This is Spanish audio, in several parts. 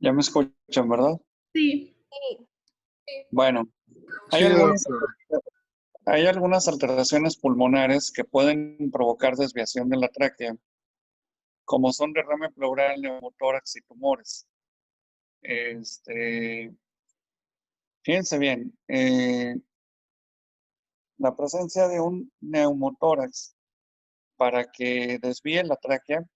Ya me escuchan, ¿verdad? Sí. Bueno, hay Sí, algunas, doctor. hay algunas alteraciones pulmonares que pueden provocar desviación de la tráquea, como son derrame pleural, neumotórax y tumores. Fíjense bien, la presencia de un neumotórax para que desvíe la tráquea,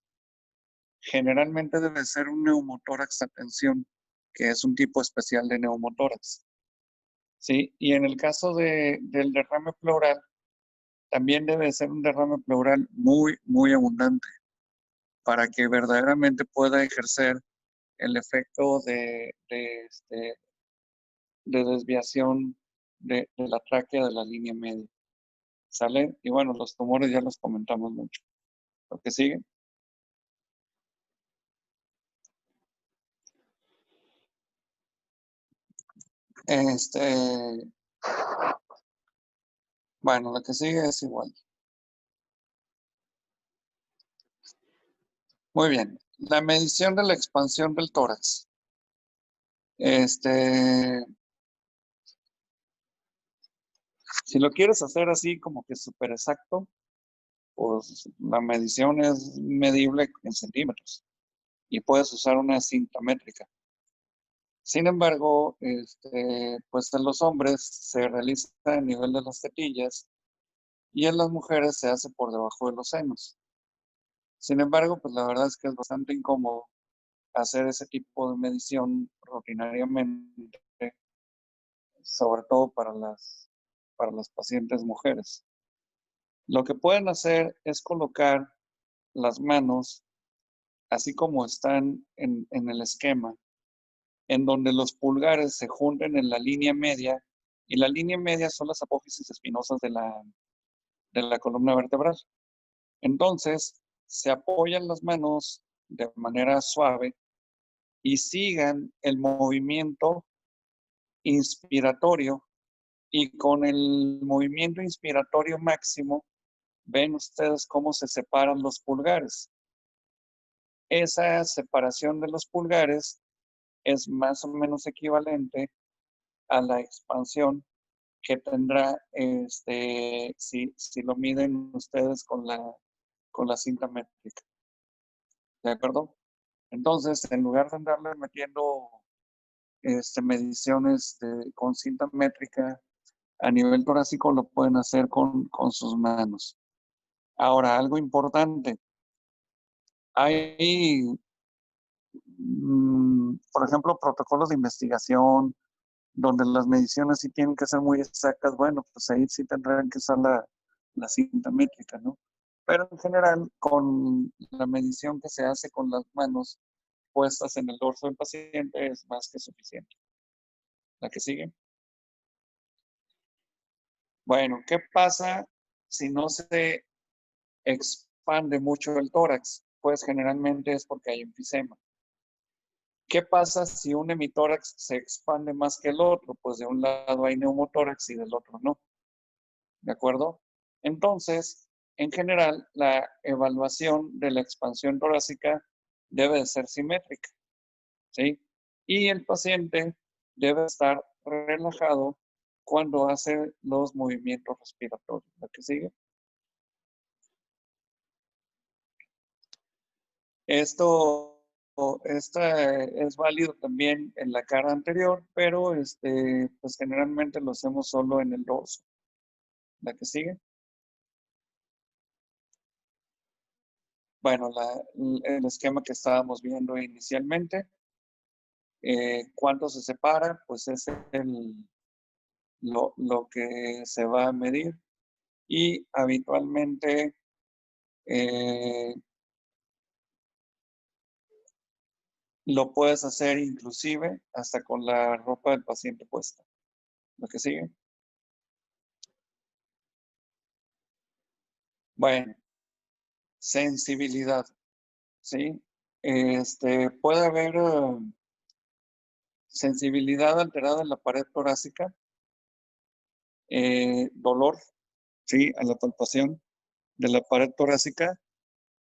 generalmente debe ser un neumotórax a tensión, que es un tipo especial de neumotórax. ¿Sí? Y en el caso del derrame pleural, también debe ser un derrame pleural muy, muy abundante para que verdaderamente pueda ejercer el efecto de desviación de la tráquea de la línea media. ¿Sale? Y bueno, los tumores ya los comentamos mucho. Lo que sigue. Bueno, lo que sigue es igual. Muy bien. La medición de la expansión del tórax. Si lo quieres hacer así como que súper exacto, pues la medición es medible en centímetros y puedes usar una cinta métrica. Sin embargo, pues en los hombres se realiza a nivel de las tetillas y en las mujeres se hace por debajo de los senos. Sin embargo, pues la verdad es que es bastante incómodo hacer ese tipo de medición rutinariamente, sobre todo para las pacientes mujeres. Lo que pueden hacer es colocar las manos, así como están en el esquema, en donde los pulgares se junten en la línea media, y la línea media son las apófisis espinosas de la columna vertebral. Entonces, se apoyan las manos de manera suave y sigan el movimiento inspiratorio, y con el movimiento inspiratorio máximo, ven ustedes cómo se separan los pulgares. Esa separación de los pulgares es más o menos equivalente a la expansión que tendrá, si lo miden ustedes con la cinta métrica. ¿De acuerdo? Entonces, en lugar de andarle metiendo mediciones con cinta métrica a nivel torácico, lo pueden hacer con sus manos. Ahora, algo importante. Hay, por ejemplo, protocolos de investigación donde las mediciones sí tienen que ser muy exactas. Bueno, pues ahí sí tendrán que usar la cinta métrica, ¿no? Pero en general, con la medición que se hace con las manos puestas en el dorso del paciente es más que suficiente. La que sigue. Bueno, ¿qué pasa si no se expande mucho el tórax? Pues generalmente es porque hay enfisema. ¿Qué pasa si un hemitórax se expande más que el otro? Pues de un lado hay neumotórax y del otro no. ¿De acuerdo? Entonces, en general, la evaluación de la expansión torácica debe de ser simétrica, ¿sí? Y el paciente debe estar relajado cuando hace los movimientos respiratorios. ¿La que sigue? Esta es válido también en la cara anterior, pero pues generalmente lo hacemos solo en el dorso. ¿La que sigue? Bueno, el esquema que estábamos viendo inicialmente. ¿Cuánto se separa? Pues es lo que se va a medir. Y habitualmente lo puedes hacer inclusive hasta con la ropa del paciente puesta. ¿Lo que sigue? Bueno, sensibilidad, ¿sí? Puede haber sensibilidad alterada en la pared torácica, dolor, ¿sí? A la palpación de la pared torácica.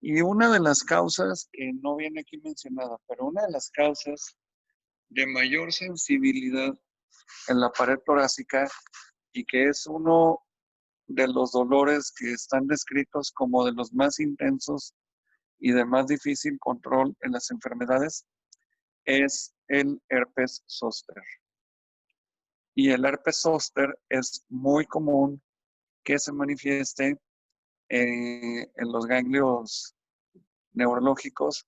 Y una de las causas, que no viene aquí mencionada, pero una de las causas de mayor sensibilidad en la pared torácica y que es uno de los dolores que están descritos como de los más intensos y de más difícil control en las enfermedades, es el herpes zóster. Y el herpes zóster es muy común que se manifieste en los ganglios neurológicos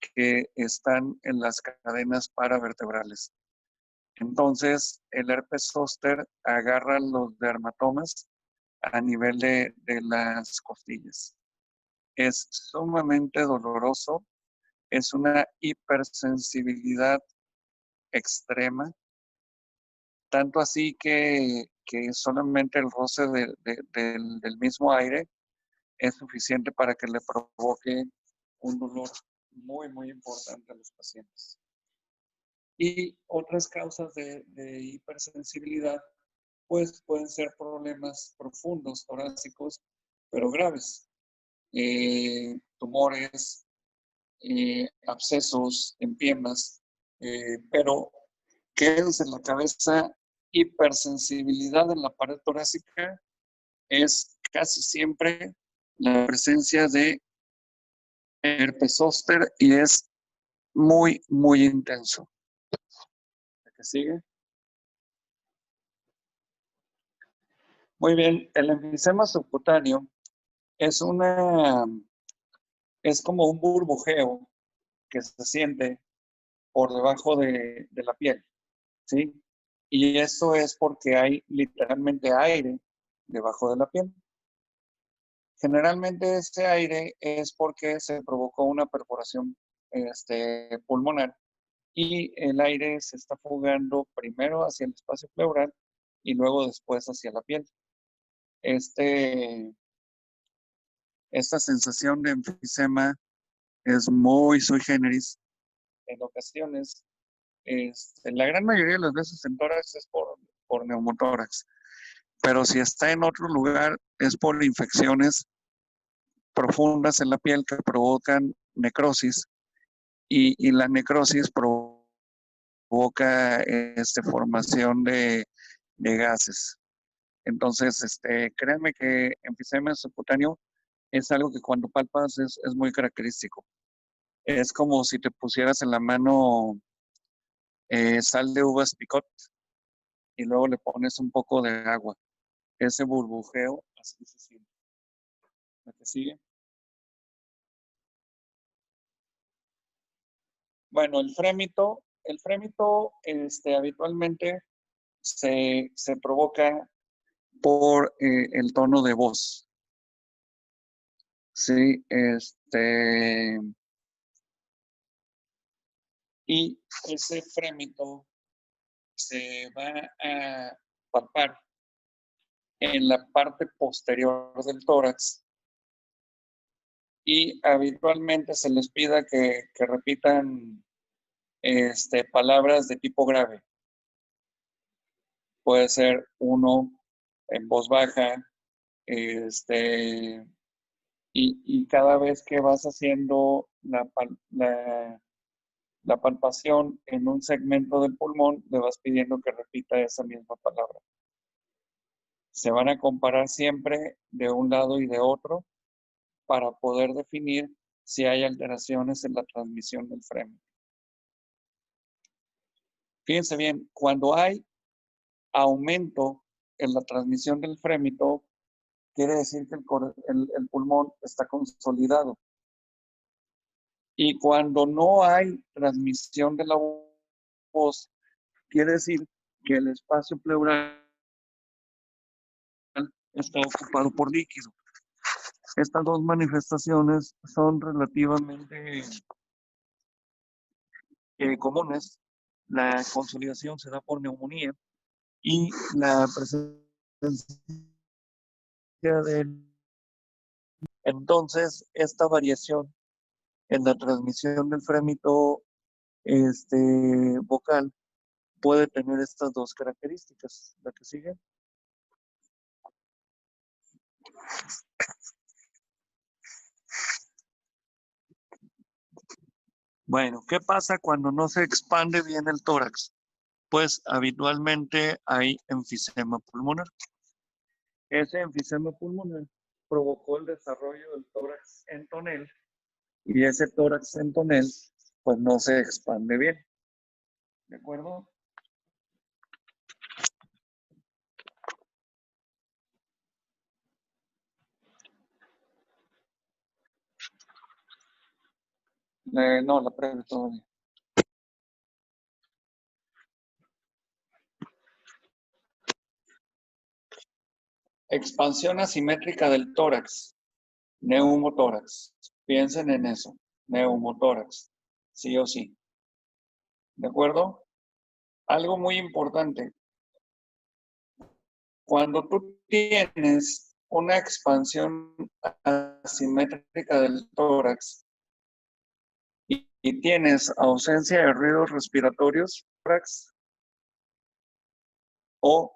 que están en las cadenas paravertebrales. Entonces, el herpes zóster agarra los dermatomas a nivel de las costillas. Es sumamente doloroso, es una hipersensibilidad extrema, tanto así que solamente el roce del mismo aire es suficiente para que le provoque un dolor muy, muy importante a los pacientes. Y otras causas de hipersensibilidad, pues pueden ser problemas profundos, torácicos, pero graves. Tumores, abscesos en piernas, pero quédense en la cabeza, hipersensibilidad en la pared torácica es casi siempre la presencia de herpes zóster y es muy, muy intenso. ¿La que sigue? Muy bien, el enfisema subcutáneo es es como un burbujeo que se siente por debajo de la piel, ¿sí? Y eso es porque hay literalmente aire debajo de la piel. Generalmente ese aire es porque se provocó una perforación pulmonar y el aire se está fugando primero hacia el espacio pleural y luego después hacia la piel. Esta sensación de enfisema es muy sui generis. En ocasiones, la gran mayoría de las veces en tórax es por neumotórax, pero si está en otro lugar es por infecciones profundas en la piel que provocan necrosis y la necrosis provoca formación de gases. Entonces, créanme que enfisema subcutáneo es algo que cuando palpas es muy característico. Es como si te pusieras en la mano sal de uvas picot y luego le pones un poco de agua. Ese burbujeo, así se siente. ¿La que sigue? Bueno, el frémito habitualmente se provoca por el tono de voz. Sí, y ese frémito se va a palpar en la parte posterior del tórax y habitualmente se les pida que repitan palabras de tipo grave. Puede ser uno en voz baja, y cada vez que vas haciendo la palpación en un segmento del pulmón, le vas pidiendo que repita esa misma palabra. Se van a comparar siempre de un lado y de otro para poder definir si hay alteraciones en la transmisión del frémito. Fíjense bien, cuando hay aumento en la transmisión del frémito, quiere decir que el pulmón está consolidado. Y cuando no hay transmisión de la voz, quiere decir que el espacio pleural está ocupado por líquido. Estas dos manifestaciones son relativamente comunes. La consolidación se da por neumonía y la presencia de... Entonces, esta variación en la transmisión del frémito vocal puede tener estas dos características. La que sigue. Bueno, ¿qué pasa cuando no se expande bien el tórax? Pues habitualmente hay enfisema pulmonar. Ese enfisema pulmonar provocó el desarrollo del tórax en tonel y ese tórax en tonel pues no se expande bien. ¿De acuerdo? No, la previa todavía. Expansión asimétrica del tórax, neumotórax. Piensen en eso, neumotórax, sí o sí. ¿De acuerdo? Algo muy importante, cuando tú tienes una expansión asimétrica del tórax y tienes ausencia de ruidos respiratorios, tórax o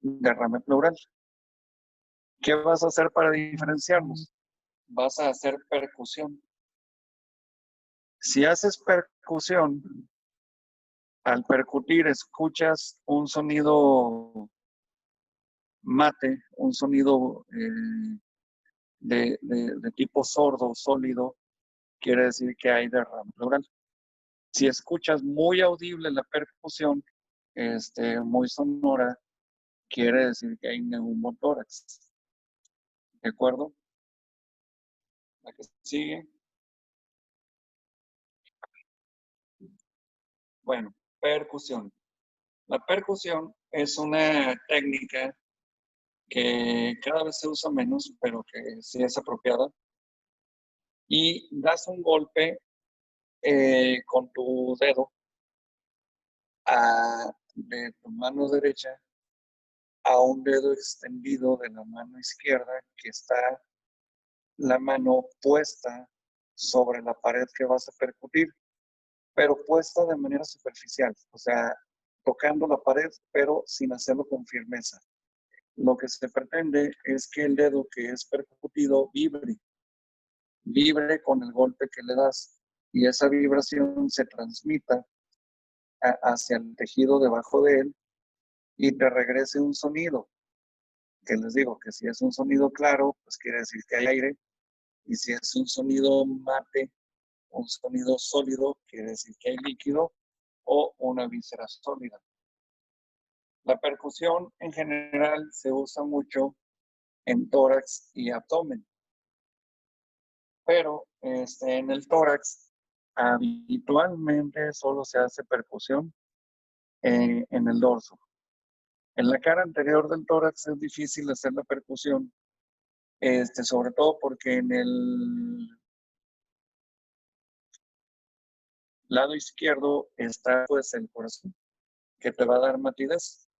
derrame pleural, ¿qué vas a hacer para diferenciarlos? Vas a hacer percusión. Si haces percusión, al percutir escuchas un sonido mate, un sonido de tipo sordo, sólido, quiere decir que hay derrame pleural. Si escuchas muy audible la percusión, muy sonora, quiere decir que hay neumotórax. ¿De acuerdo? La que sigue. Bueno, percusión. La percusión es una técnica que cada vez se usa menos, pero que sí es apropiada. Y das un golpe con tu dedo de tu mano derecha a un dedo extendido de la mano izquierda que está la mano puesta sobre la pared que vas a percutir, pero puesta de manera superficial, o sea, tocando la pared, pero sin hacerlo con firmeza. Lo que se pretende es que el dedo que es percutido vibre con el golpe que le das y esa vibración se transmita hacia el tejido debajo de él y te regrese un sonido, que les digo que si es un sonido claro, pues quiere decir que hay aire, y si es un sonido mate, un sonido sólido, quiere decir que hay líquido o una víscera sólida. La percusión en general se usa mucho en tórax y abdomen, pero en el tórax habitualmente solo se hace percusión en el dorso. En la cara anterior del tórax es difícil hacer la percusión, sobre todo porque en el lado izquierdo está pues el corazón, que te va a dar matidez,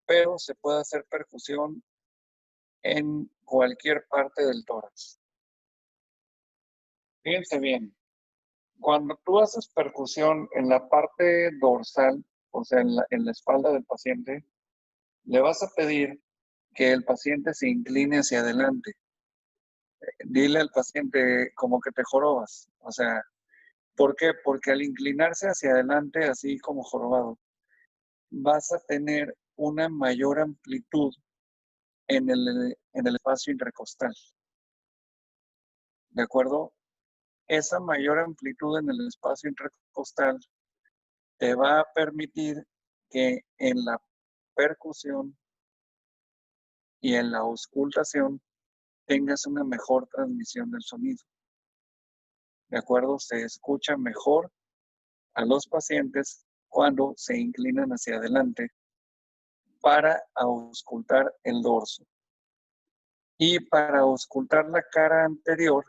pero se puede hacer percusión en cualquier parte del tórax. Fíjense bien, cuando tú haces percusión en la parte dorsal, o sea, en la espalda del paciente, le vas a pedir que el paciente se incline hacia adelante. Dile al paciente como que te jorobas. O sea, ¿por qué? Porque al inclinarse hacia adelante, así como jorobado, vas a tener una mayor amplitud en el espacio intercostal. ¿De acuerdo? Esa mayor amplitud en el espacio intercostal te va a permitir que en la percusión y en la auscultación tengas una mejor transmisión del sonido. ¿De acuerdo? Se escucha mejor a los pacientes cuando se inclinan hacia adelante para auscultar el dorso. Y para auscultar la cara anterior,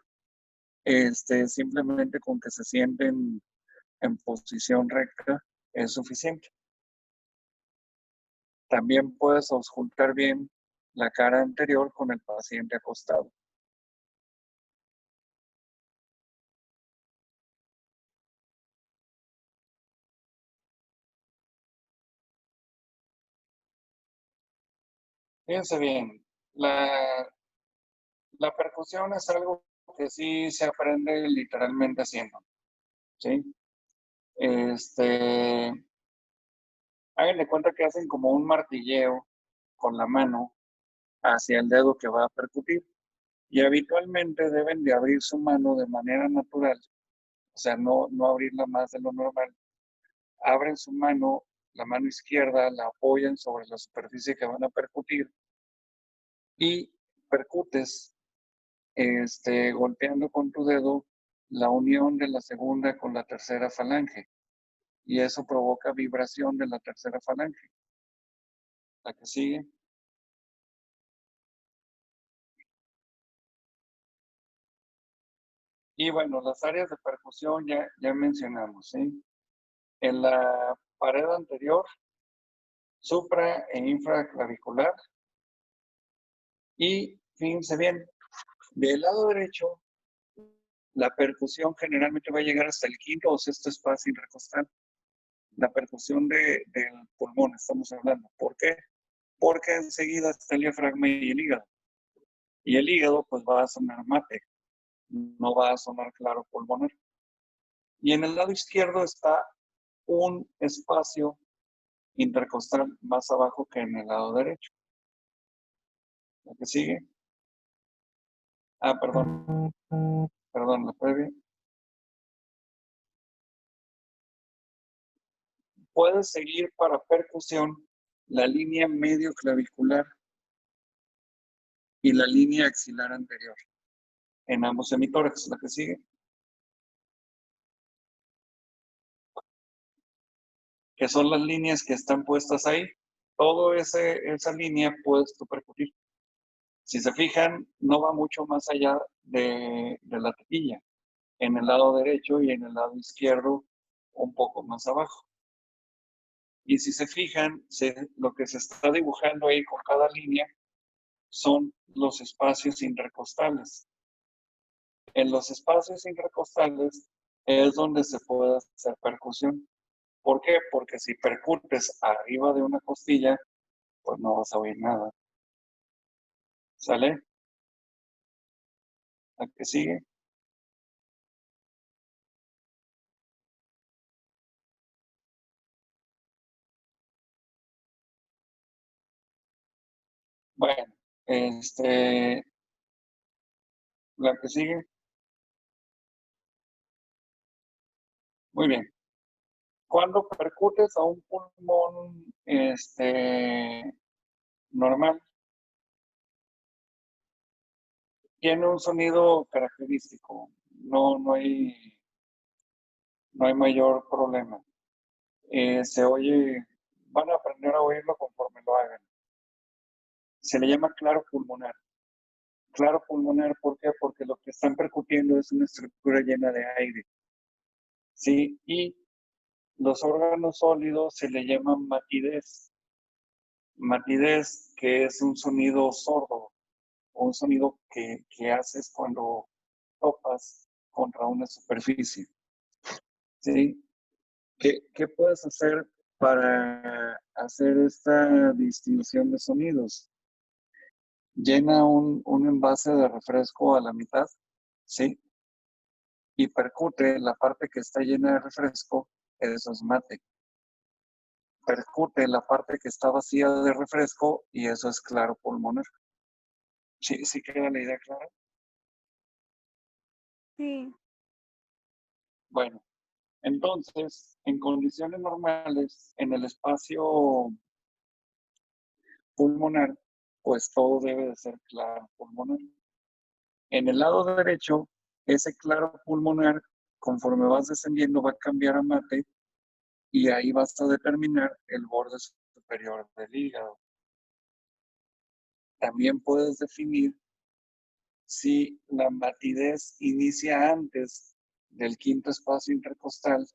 simplemente con que se sienten en posición recta es suficiente. También puedes auscultar bien la cara anterior con el paciente acostado. Fíjense bien, la percusión es algo que sí se aprende literalmente haciendo. ¿sí? Hagan de cuenta que hacen como un martilleo con la mano hacia el dedo que va a percutir. Y habitualmente deben de abrir su mano de manera natural, o sea, no abrirla más de lo normal. Abren su mano, la mano izquierda, la apoyan sobre la superficie que van a percutir y percutes, golpeando con tu dedo la unión de la segunda con la tercera falange. Y eso provoca vibración de la tercera falange. La que sigue. Y bueno, las áreas de percusión ya mencionamos, ¿sí? En la pared anterior, supra e infraclavicular. Y fíjense bien, del lado derecho, la percusión generalmente va a llegar hasta el quinto o sexto espacio intercostal. La percusión del pulmón, estamos hablando. ¿Por qué? Porque enseguida está el diafragma y el hígado. Y el hígado, pues va a sonar mate, no va a sonar claro pulmonar. Y en el lado izquierdo está un espacio intercostal más abajo que en el lado derecho. ¿La que sigue? Perdón, la previa. Puedes seguir para percusión la línea medio clavicular y la línea axilar anterior en ambos hemitórax. La que sigue, que son las líneas que están puestas ahí. Toda esa línea puedes tú percutir. Si se fijan, no va mucho más allá de la tetilla, en el lado derecho y en el lado izquierdo un poco más abajo. Y si se fijan, lo que se está dibujando ahí con cada línea son los espacios intercostales. En los espacios intercostales es donde se puede hacer percusión. ¿Por qué? Porque si percutes arriba de una costilla, pues no vas a oír nada. ¿Sale? ¿La que sigue? Bueno, la que sigue. Muy bien. Cuando percutes a un pulmón normal, tiene un sonido característico. No hay mayor problema. Se oye, van a aprender a oírlo conforme lo hagan. Se le llama claro pulmonar. Claro pulmonar, ¿por qué? Porque lo que están percutiendo es una estructura llena de aire. ¿Sí? Y los órganos sólidos se le llaman matidez. Matidez, que es un sonido sordo, o un sonido que haces cuando topas contra una superficie. ¿Sí? ¿Qué puedes hacer para hacer esta distinción de sonidos? Llena un envase de refresco a la mitad, ¿sí? Y percute la parte que está llena de refresco, eso es mate. Percute la parte que está vacía de refresco y eso es claro pulmonar. ¿Sí, sí queda la idea clara? Sí. Bueno, entonces, en condiciones normales, en el espacio pulmonar, pues todo debe de ser claro pulmonar. En el lado derecho, ese claro pulmonar, conforme vas descendiendo, va a cambiar a mate y ahí vas a determinar el borde superior del hígado. También puedes definir si la matidez inicia antes del quinto espacio intercostal,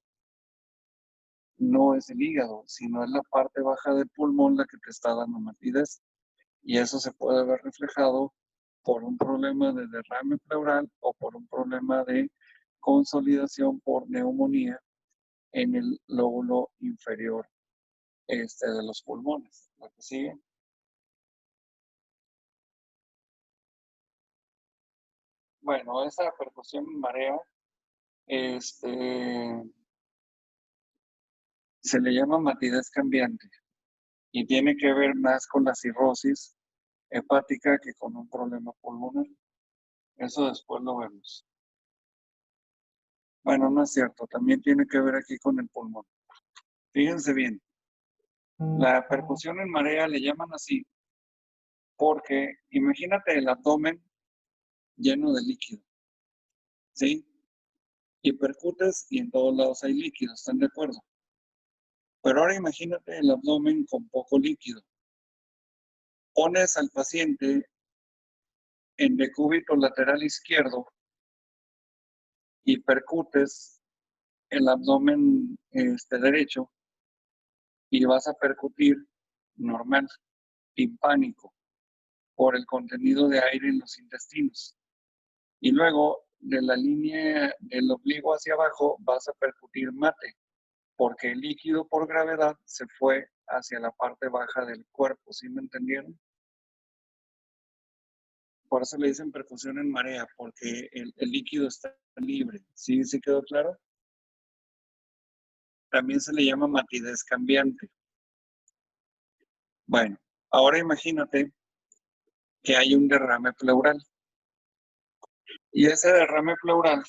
no es el hígado, sino es la parte baja del pulmón la que te está dando matidez. Y eso se puede ver reflejado por un problema de derrame pleural o por un problema de consolidación por neumonía en el lóbulo inferior de los pulmones. ¿La que sigue? Bueno, esa percusión marea se le llama matidez cambiante y tiene que ver más con la cirrosis hepática que con un problema pulmonar. Eso después lo vemos. Bueno, no es cierto, también tiene que ver aquí con el pulmón. Fíjense bien, la percusión en marea le llaman así porque imagínate el abdomen lleno de líquido, ¿sí? Y percutes y en todos lados hay líquido, ¿están de acuerdo? Pero ahora imagínate el abdomen con poco líquido. Pones al paciente en decúbito lateral izquierdo y percutes el abdomen derecho y vas a percutir normal, timpánico, por el contenido de aire en los intestinos. Y luego, de la línea del oblicuo hacia abajo, vas a percutir mate, porque el líquido por gravedad se fue hacia la parte baja del cuerpo, ¿sí me entendieron? Por eso le dicen percusión en marea, porque el líquido está libre. ¿Sí quedó claro? También se le llama matidez cambiante. Bueno, ahora imagínate que hay un derrame pleural. Y ese derrame pleural,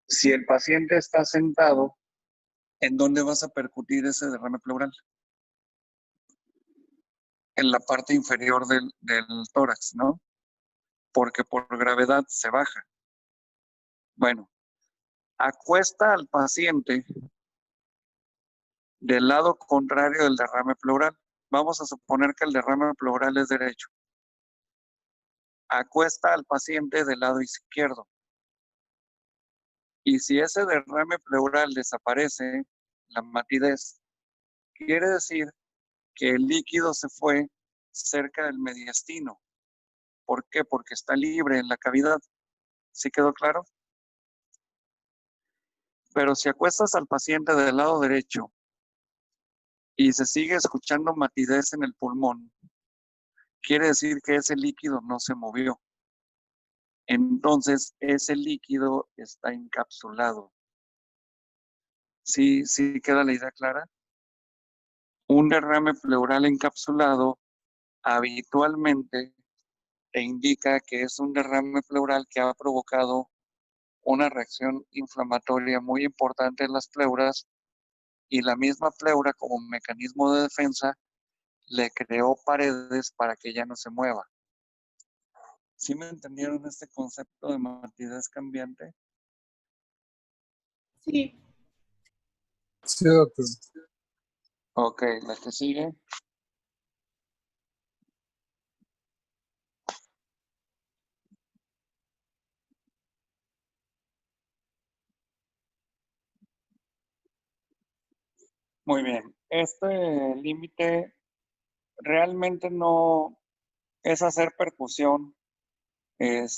si el paciente está sentado, ¿en dónde vas a percutir ese derrame pleural? En la parte inferior del tórax, ¿no? Porque por gravedad se baja. Bueno, acuesta al paciente del lado contrario del derrame pleural. Vamos a suponer que el derrame pleural es derecho. Acuesta al paciente del lado izquierdo. Y si ese derrame pleural desaparece, la matidez, quiere decir que el líquido se fue cerca del mediastino. ¿Por qué? Porque está libre en la cavidad. ¿Sí quedó claro? Pero si acuestas al paciente del lado derecho y se sigue escuchando matidez en el pulmón, quiere decir que ese líquido no se movió. Entonces, ese líquido está encapsulado. ¿Sí queda la idea clara? Un derrame pleural encapsulado habitualmente te indica que es un derrame pleural que ha provocado una reacción inflamatoria muy importante en las pleuras y la misma pleura como mecanismo de defensa le creó paredes para que ya no se mueva. ¿Sí me entendieron este concepto de matidez cambiante? Sí. Sí, doctor. Ok, la que sigue. Muy bien. Este límite realmente no es hacer percusión en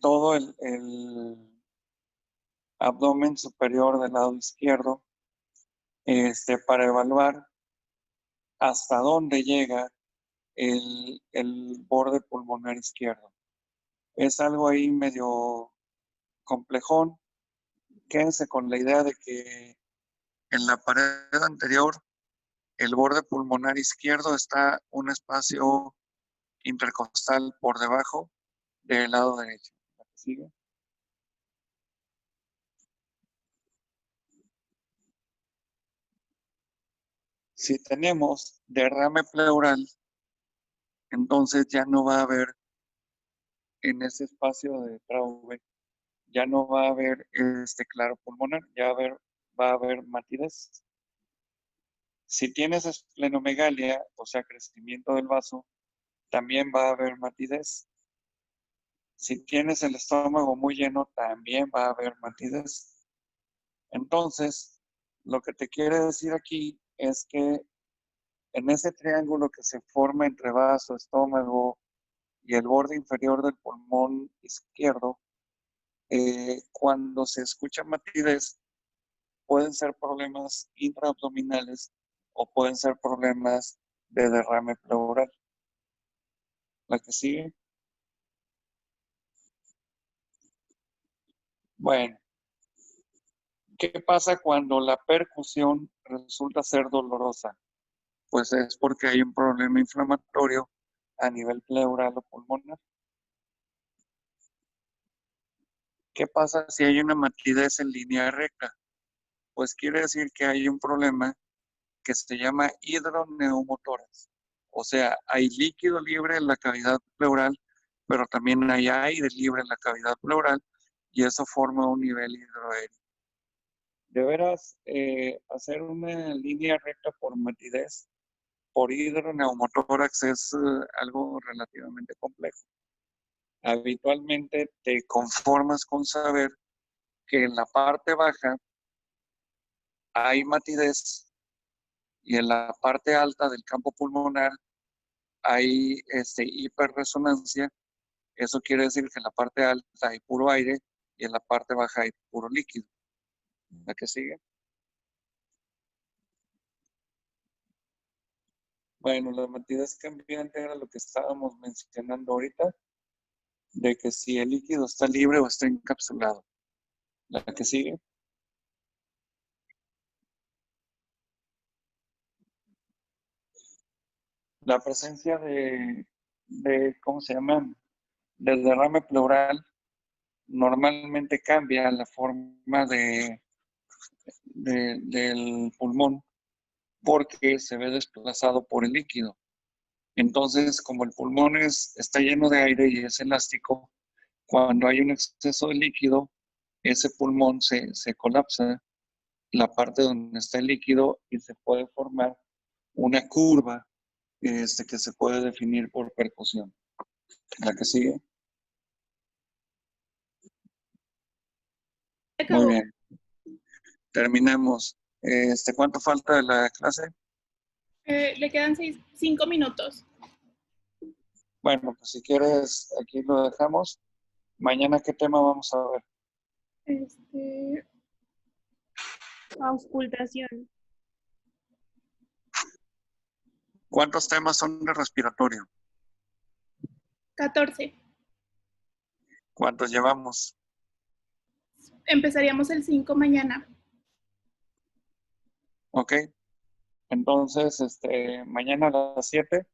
todo el abdomen superior del lado izquierdo para evaluar hasta dónde llega el borde pulmonar izquierdo. Es algo ahí medio complejón. Quédense con la idea de que en la pared anterior, el borde pulmonar izquierdo está un espacio intercostal por debajo del lado derecho. ¿La que sigue? Si tenemos derrame pleural, entonces ya no va a haber en ese espacio de Traube, ya no va a haber claro pulmonar, ya va a haber matidez. Si tienes esplenomegalia, o sea, crecimiento del vaso, también va a haber matidez. Si tienes el estómago muy lleno, también va a haber matidez. Entonces, lo que te quiere decir aquí es que en ese triángulo que se forma entre vaso, estómago y el borde inferior del pulmón izquierdo, cuando se escucha matidez, pueden ser problemas intraabdominales o pueden ser problemas de derrame pleural. La que sigue. Bueno, ¿qué pasa cuando la percusión resulta ser dolorosa? Pues es porque hay un problema inflamatorio a nivel pleural o pulmonar. ¿Qué pasa si hay una matidez en línea recta? Pues quiere decir que hay un problema que se llama hidroneumotórax. O sea, hay líquido libre en la cavidad pleural, pero también hay aire libre en la cavidad pleural y eso forma un nivel hidroaéreo. De veras, hacer una línea recta por matidez, por hidroneumotórax es algo relativamente complejo. Habitualmente te conformas con saber que en la parte baja hay matidez y en la parte alta del campo pulmonar hay hiperresonancia. Eso quiere decir que en la parte alta hay puro aire y en la parte baja hay puro líquido. ¿La que sigue? Bueno, la matidez cambiante era lo que estábamos mencionando ahorita, de que si el líquido está libre o está encapsulado. La que sigue. La presencia ¿cómo se llama? Del derrame pleural normalmente cambia la forma del pulmón porque se ve desplazado por el líquido. Entonces, como el pulmón está lleno de aire y es elástico, cuando hay un exceso de líquido, ese pulmón se colapsa, la parte donde está el líquido, y se puede formar una curva que se puede definir por percusión. La que sigue. Muy Acabó. bien. Terminamos. ¿Cuánto falta de la clase? Le quedan 5 minutos. Bueno, pues si quieres, aquí lo dejamos. Mañana, ¿qué tema vamos a ver? Auscultación. ¿Cuántos temas son de respiratorio? 14. ¿Cuántos llevamos? Empezaríamos el 5 mañana. Ok. Entonces, mañana a las 7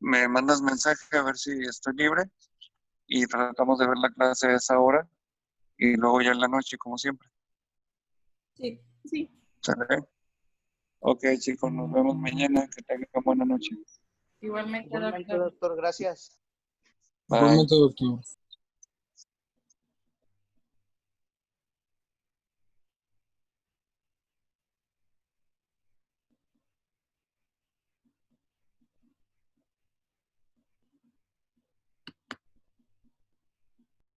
me mandas mensaje a ver si estoy libre y tratamos de ver la clase a esa hora y luego ya en la noche, como siempre. Sí. Sí. ¿Sale? Ok, chicos, nos vemos mañana. Que tengan buena noche. Igualmente, doctor. Doctor, gracias. Bye. Igualmente, doctor.